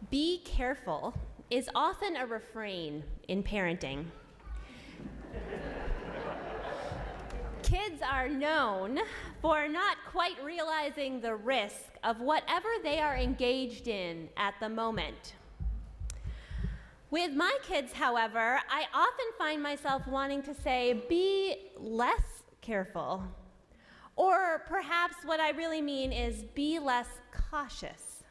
Be careful is often a refrain in parenting. Kids are known for not quite realizing the risk of whatever they are engaged in at the moment. With my kids, however, I often find myself wanting to say, be less careful. Or perhaps what I really mean is be less cautious.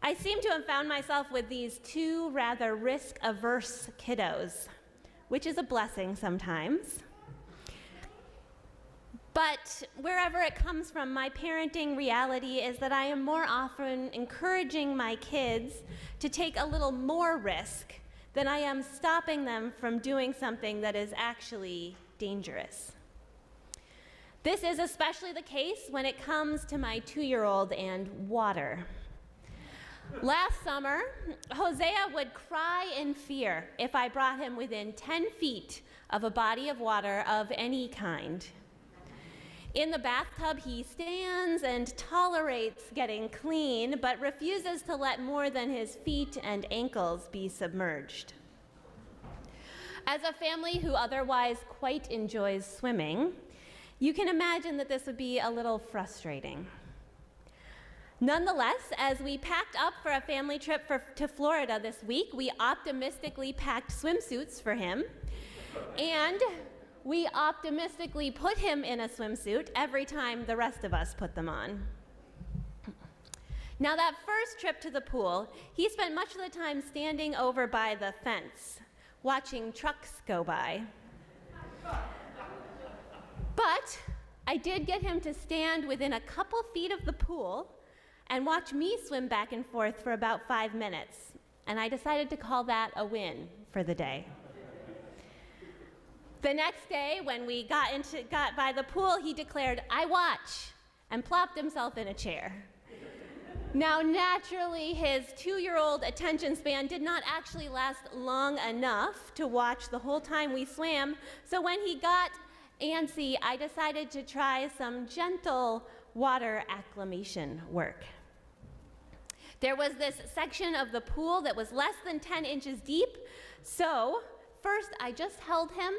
I seem to have found myself with these two rather risk-averse kiddos, which is a blessing sometimes. But wherever it comes from, my parenting reality is that I am more often encouraging my kids to take a little more risk than I am stopping them from doing something that is actually dangerous. This is especially the case when it comes to my 2-year-old and water. Last summer, Hosea would cry in fear if I brought him within 10 feet of a body of water of any kind. In the bathtub, he stands and tolerates getting clean, but refuses to let more than his feet and ankles be submerged. As a family who otherwise quite enjoys swimming, you can imagine that this would be a little frustrating. Nonetheless, as we packed up for a family trip to Florida this week, we optimistically packed swimsuits for him, and we optimistically put him in a swimsuit every time the rest of us put them on. Now, that first trip to the pool, he spent much of the time standing over by the fence, watching trucks go by. But I did get him to stand within a couple feet of the pool and watch me swim back and forth for about 5 minutes, and I decided to call that a win for the day. The next day, when we got by the pool, he declared, "I watch," and plopped himself in a chair. Now, naturally, his 2-year-old attention span did not actually last long enough to watch the whole time we swam, so when he got antsy, I decided to try some gentle water acclimation work. There was this section of the pool that was less than 10 inches deep, so first I just held him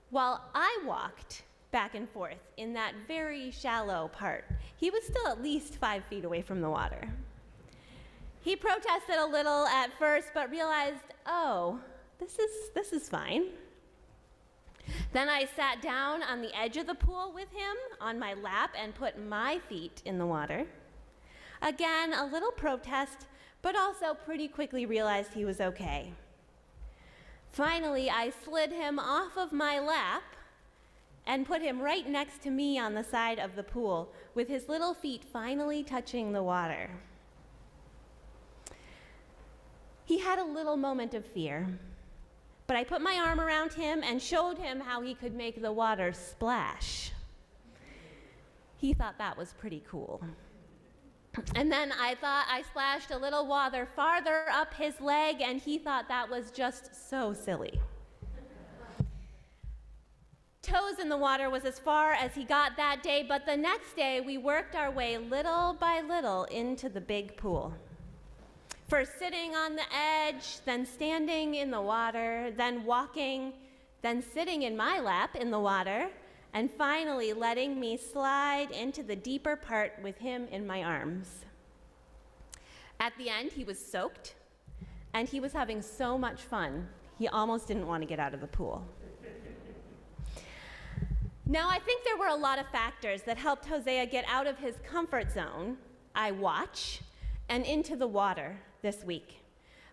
while I walked back and forth in that very shallow part. He was still at least 5 feet away from the water. He protested a little at first, but realized, oh, this is fine. Then I sat down on the edge of the pool with him on my lap and put my feet in the water. Again, a little protest, but also pretty quickly realized he was okay. Finally, I slid him off of my lap and put him right next to me on the side of the pool, with his little feet finally touching the water. He had a little moment of fear, but I put my arm around him and showed him how he could make the water splash. He thought that was pretty cool. And then I thought I splashed a little water farther up his leg, and he thought that was just so silly. Toes in the water was as far as he got that day, but the next day we worked our way little by little into the big pool. First sitting on the edge, then standing in the water, then walking, then sitting in my lap in the water, and finally letting me slide into the deeper part with him in my arms. At the end, he was soaked, and he was having so much fun, he almost didn't want to get out of the pool. Now, I think there were a lot of factors that helped Hosea get out of his comfort zone, I watch, and into the water this week.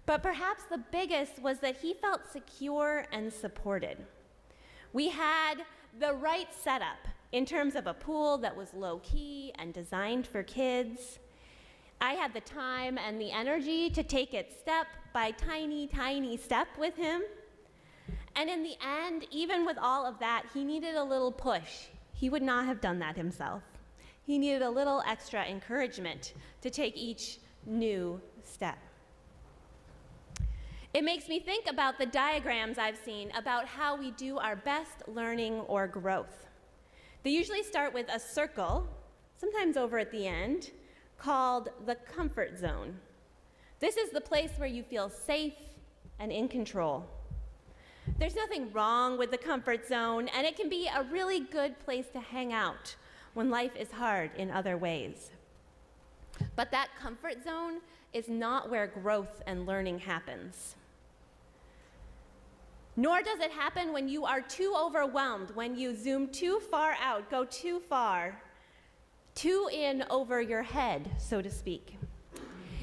But perhaps the biggest was that he felt secure and supported. We had the right setup in terms of a pool that was low-key and designed for kids. I had the time and the energy to take it step by tiny, tiny step with him. And in the end, even with all of that, he needed a little push. He would not have done that himself. He needed a little extra encouragement to take each new step. It makes me think about the diagrams I've seen about how we do our best learning or growth. They usually start with a circle, sometimes over at the end, called the comfort zone. This is the place where you feel safe and in control. There's nothing wrong with the comfort zone, and it can be a really good place to hang out when life is hard in other ways. But that comfort zone is not where growth and learning happens. Nor does it happen when you are too overwhelmed, when you zoom too far out, go too far, too in over your head, so to speak.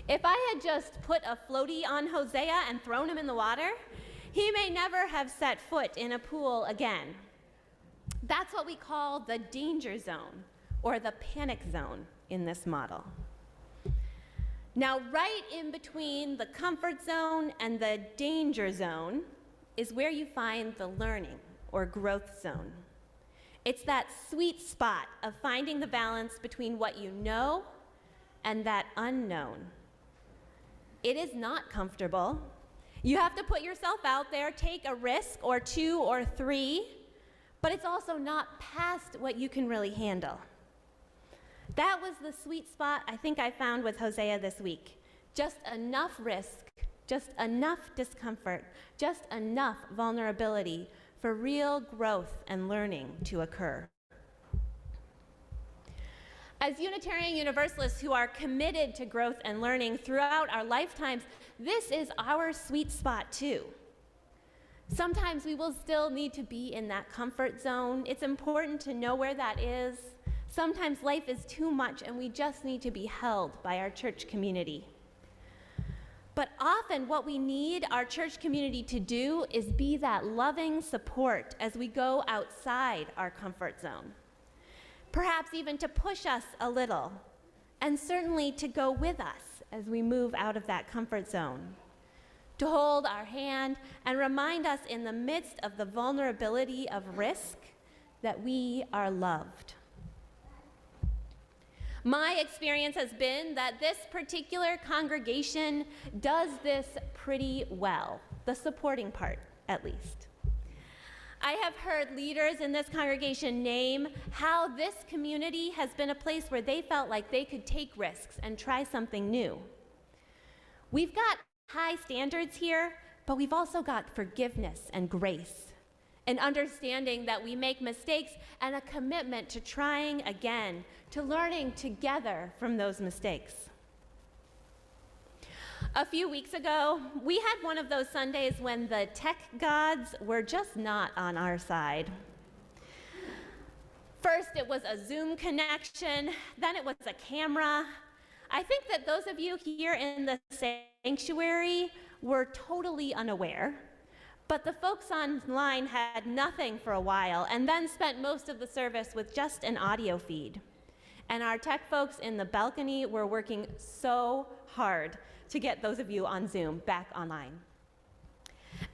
If I had just put a floaty on Hosea and thrown him in the water, he may never have set foot in a pool again. That's what we call the danger zone, or the panic zone in this model. Now, right in between the comfort zone and the danger zone is where you find the learning or growth zone. It's that sweet spot of finding the balance between what you know and that unknown. It is not comfortable. You have to put yourself out there, take a risk or two or three, but it's also not past what you can really handle. That was the sweet spot I think I found with Hosea this week. Just enough risk, just enough discomfort, just enough vulnerability for real growth and learning to occur. As Unitarian Universalists who are committed to growth and learning throughout our lifetimes, this is our sweet spot too. Sometimes we will still need to be in that comfort zone. It's important to know where that is. Sometimes life is too much and we just need to be held by our church community. But often what we need our church community to do is be that loving support as we go outside our comfort zone. Perhaps even to push us a little, and certainly to go with us as we move out of that comfort zone. To hold our hand and remind us in the midst of the vulnerability of risk that we are loved. My experience has been that this particular congregation does this pretty well, the supporting part, at least. I have heard leaders in this congregation name how this community has been a place where they felt like they could take risks and try something new. We've got high standards here, but we've also got forgiveness and grace, an understanding that we make mistakes, and a commitment to trying again, to learning together from those mistakes. A few weeks ago, we had one of those Sundays when the tech gods were just not on our side. First, it was a Zoom connection, then it was a camera. I think that those of you here in the sanctuary were totally unaware, but the folks online had nothing for a while and then spent most of the service with just an audio feed. And our tech folks in the balcony were working so hard to get those of you on Zoom back online.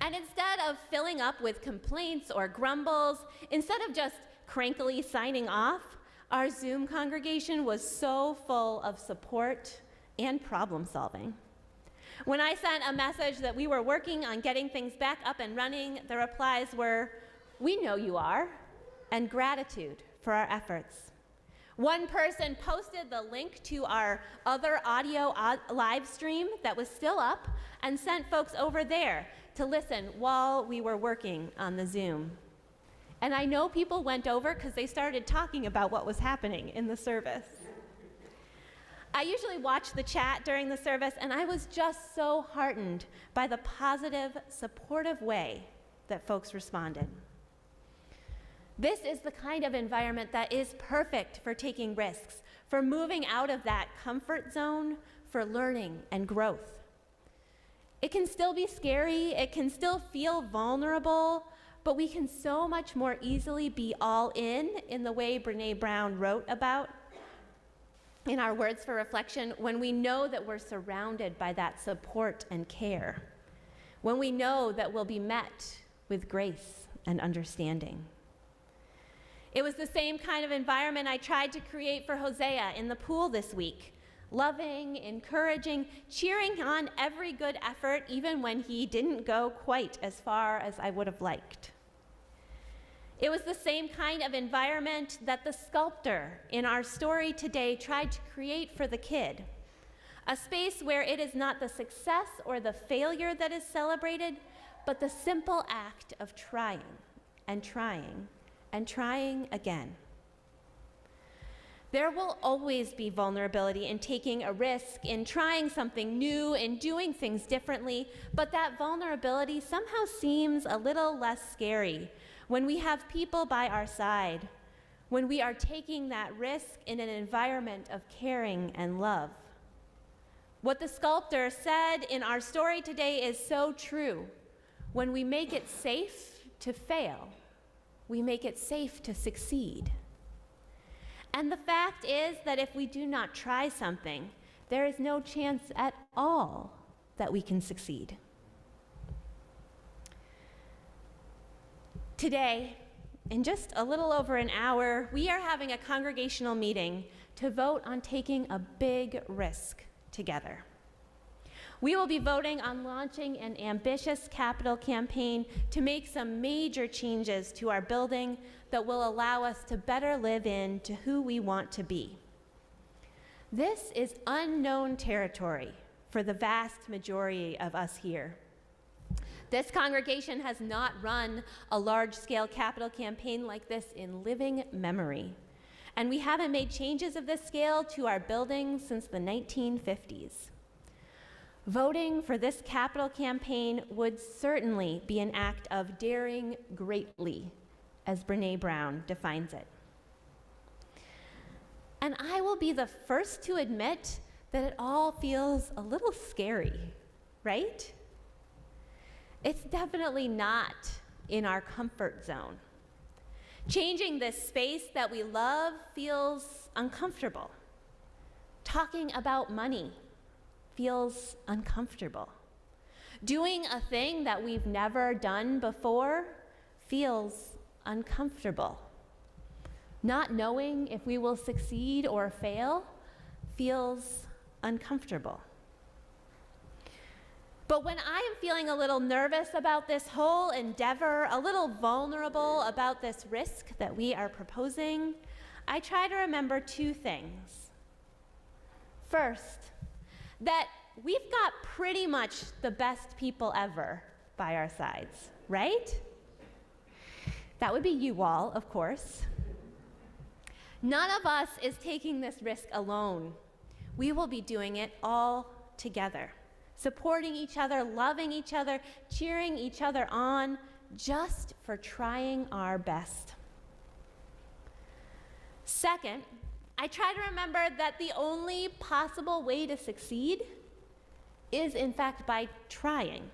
And instead of filling up with complaints or grumbles, instead of just crankily signing off, our Zoom congregation was so full of support and problem solving. When I sent a message that we were working on getting things back up and running, the replies were, "We know you are," and gratitude for our efforts. One person posted the link to our other audio live stream that was still up and sent folks over there to listen while we were working on the Zoom. And I know people went over because they started talking about what was happening in the service. I usually watch the chat during the service, and I was just so heartened by the positive, supportive way that folks responded. This is the kind of environment that is perfect for taking risks, for moving out of that comfort zone, for learning and growth. It can still be scary, it can still feel vulnerable, but we can so much more easily be all in the way Brené Brown wrote about in our Words for Reflection, when we know that we're surrounded by that support and care, when we know that we'll be met with grace and understanding. It was the same kind of environment I tried to create for Hosea in the pool this week. Loving, encouraging, cheering on every good effort, even when he didn't go quite as far as I would have liked. It was the same kind of environment that the sculptor in our story today tried to create for the kid. a space where it is not the success or the failure that is celebrated, but the simple act of trying and trying and trying again. There will always be vulnerability in taking a risk, in trying something new, in doing things differently, but that vulnerability somehow seems a little less scary when we have people by our side, when we are taking that risk in an environment of caring and love. What the sculptor said in our story today is so true. When we make it safe to fail, we make it safe to succeed. And the fact is that if we do not try something, there is no chance at all that we can succeed. Today, in just a little over an hour, we are having a congregational meeting to vote on taking a big risk together. We will be voting on launching an ambitious capital campaign to make some major changes to our building that will allow us to better live into who we want to be. This is unknown territory for the vast majority of us here. This congregation has not run a large-scale capital campaign like this in living memory, and we haven't made changes of this scale to our building since the 1950s. Voting for this capital campaign would certainly be an act of daring greatly, as Brené Brown defines it. And I will be the first to admit that it all feels a little scary, right? It's definitely not in our comfort zone. Changing this space that we love feels uncomfortable. Talking about money feels uncomfortable. Doing a thing that we've never done before feels uncomfortable. Not knowing if we will succeed or fail feels uncomfortable. But when I am feeling a little nervous about this whole endeavor, a little vulnerable about this risk that we are proposing, I try to remember two things. First, that we've got pretty much the best people ever by our sides, right? That would be you all, of course. None of us is taking this risk alone. We will be doing it all together, supporting each other, loving each other, cheering each other on, just for trying our best. Second, I try to remember that the only possible way to succeed is, in fact, by trying.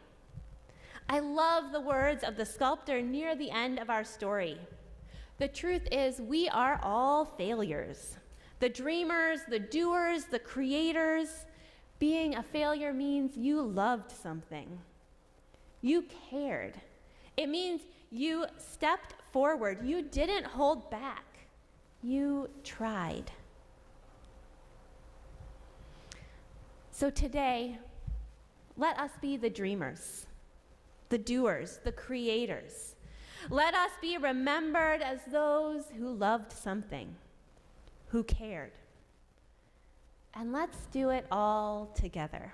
I love the words of the sculptor near the end of our story. The truth is, we are all failures. The dreamers, the doers, the creators. Being a failure means you loved something. You cared. It means you stepped forward. You didn't hold back. You tried. So today, let us be the dreamers, the doers, the creators. Let us be remembered as those who loved something, who cared. And let's do it all together.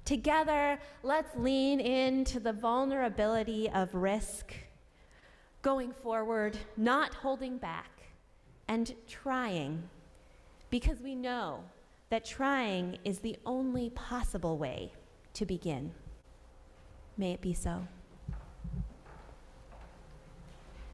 Together, let's lean into the vulnerability of risk, going forward, not holding back, and trying, because we know that trying is the only possible way to begin. May it be so.